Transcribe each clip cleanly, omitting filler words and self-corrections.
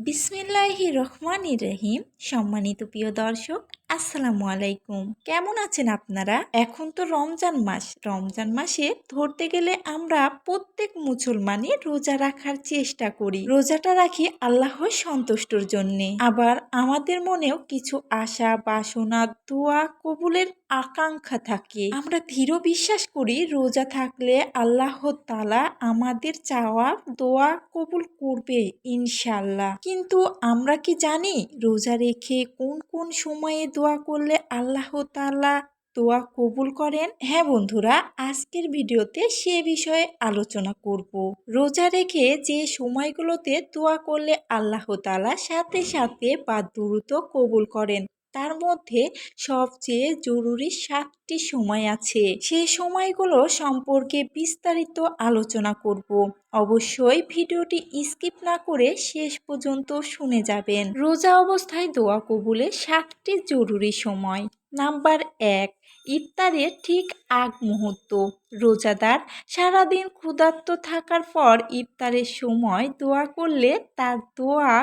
বিসমিল্লাহির রহমানির রহিম। সম্মানিত প্রিয় দর্শক, আসসালামু আলাইকুম। কেমন আছেন আপনারা? এখন তো রমজান মাস। রমজান মাসে ধরতে গেলে আমরা প্রত্যেক মুসলমানই রোজা রাখার চেষ্টা করি। রোজাটা রাখি আল্লাহর সন্তুষ্টর জন্যে। আবার আমাদের মনেও কিছু আশা, বাসনা, দোয়া কবুলের আকাঙ্ক্ষা থাকে। আমরা দৃঢ় বিশ্বাস করি রোজা থাকলে আল্লাহ তাআলা আমাদের চাওয়া দোয়া কবুল করবে ইনশাআল্লাহ। কিন্তু আমরা কি জানি রোজা রেখে কোন কোন সময়ে দোয়া করলে আল্লাহ তাআলা দোয়া কবুল করেন? হ্যাঁ বন্ধুরা, আজকের ভিডিওতে সে বিষয়ে আলোচনা করব। রোজা রেখে যে সময়গুলোতে দোয়া করলে আল্লাহ তাআলা সাথে সাথে বা দ্রুত কবুল করেন, তার মধ্যে সবচেয়ে জরুরি 7টি সময় আছে। সেই সময়গুলো সম্পর্কে বিস্তারিত আলোচনা করব। অবশ্যই ভিডিওটি স্কিপ না করে শেষ পর্যন্ত শুনে যাবেন। রোজা অবস্থায় দোয়া কবুলের 7টি জরুরি সময়। নাম্বার 1, ইফতারের ঠিক আগ মুহূর্ত। রোজাদার সারাদিন ক্ষুধার্ত থাকার পর ইফতারের সময় দোয়া করলে তার দোয়া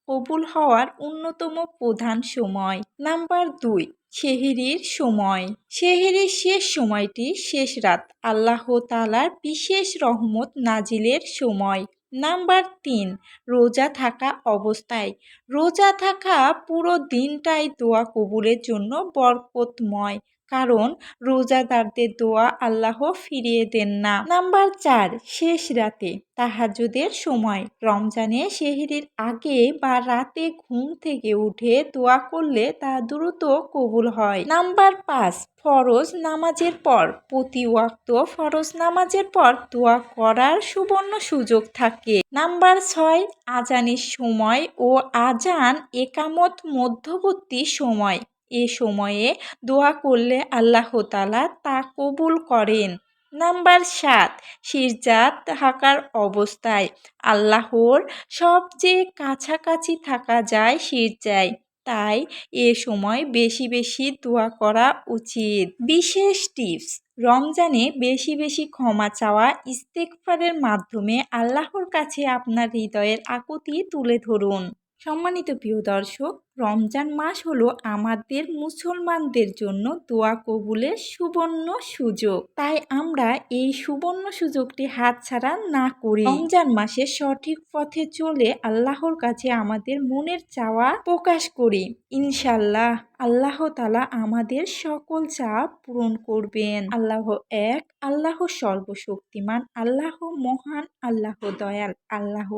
কবুল হওয়ার অন্যতম প্রধান সময়। নাম্বার 2, সেহরির সময়। সেহরির শেষ সময়টি শেষ রাত, আল্লাহ তাআলার বিশেষ রহমত নাজিলের সময়। নাম্বার 3, রোজা থাকা অবস্থায়। রোজা থাকা পুরো দিনটাই দোয়া কবুলের জন্য বরকতময়, কারণ রোজাদারদের দোয়া আল্লাহ ফিরিয়ে দেন না। নাম্বার 4, শেষ রাতে, তাহাজ্জুদের সময়। রমজানে সেহরির আগে বা রাতে ঘুম থেকে উঠে দোয়া করলে তা দ্রুত কবুল হয়। নাম্বার 5, ফরজ নামাজের পর। প্রতি ওয়াক্ত ফরজ নামাজের পর দোয়া করার সুবর্ণ সুযোগ থাকে। নাম্বার 6, আজানের সময় ও আজান একামত মধ্যবর্তী সময়। এ সময়ে দোয়া করলে আল্লাহ তাআলা তা কবুল করেন। নাম্বার 7, সিজদায় থাকার অবস্থায়। আল্লাহর সবচেয়ে কাছাকাছি থাকা যায় সিজদায়, তাই এ সময় বেশি বেশি দোয়া করা উচিত। বিশেষ টিপস: রমজানে বেশি বেশি ক্ষমা চাওয়া, ইস্তেগফারের মাধ্যমে আল্লাহর কাছে আপনার হৃদয়ের আকুতি তুলে ধরুন। সম্মানিত প্রিয় দর্শক, রমজান মাস হলো আমাদের মুসলমানদের জন্য দোয়া কবুলের সুবর্ণ সুযোগ। তাই আমরা এই সুবর্ণ সুযোগটি হাতছাড়া না করি। রমজান মাসে সঠিক পথে চলে আল্লাহর কাছে আমাদের মনের চাওয়া প্রকাশ করি। ইনশাআল্লাহ আল্লাহ তাআলা আমাদের সকল চাওয়া পূরণ করবেন। আল্লাহ এক, আল্লাহ সর্বশক্তিমান, আল্লাহ মহান, আল্লাহ দয়াল। আল্লাহ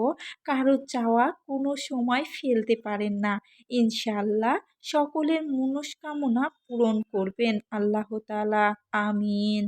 কারো চাওয়া কোনো সময় ফেলতে পারেন না। ইনশাআল্লাহ সকলের মনস্কামনা পূরণ করবেন আল্লাহ তাআলা। আমিন।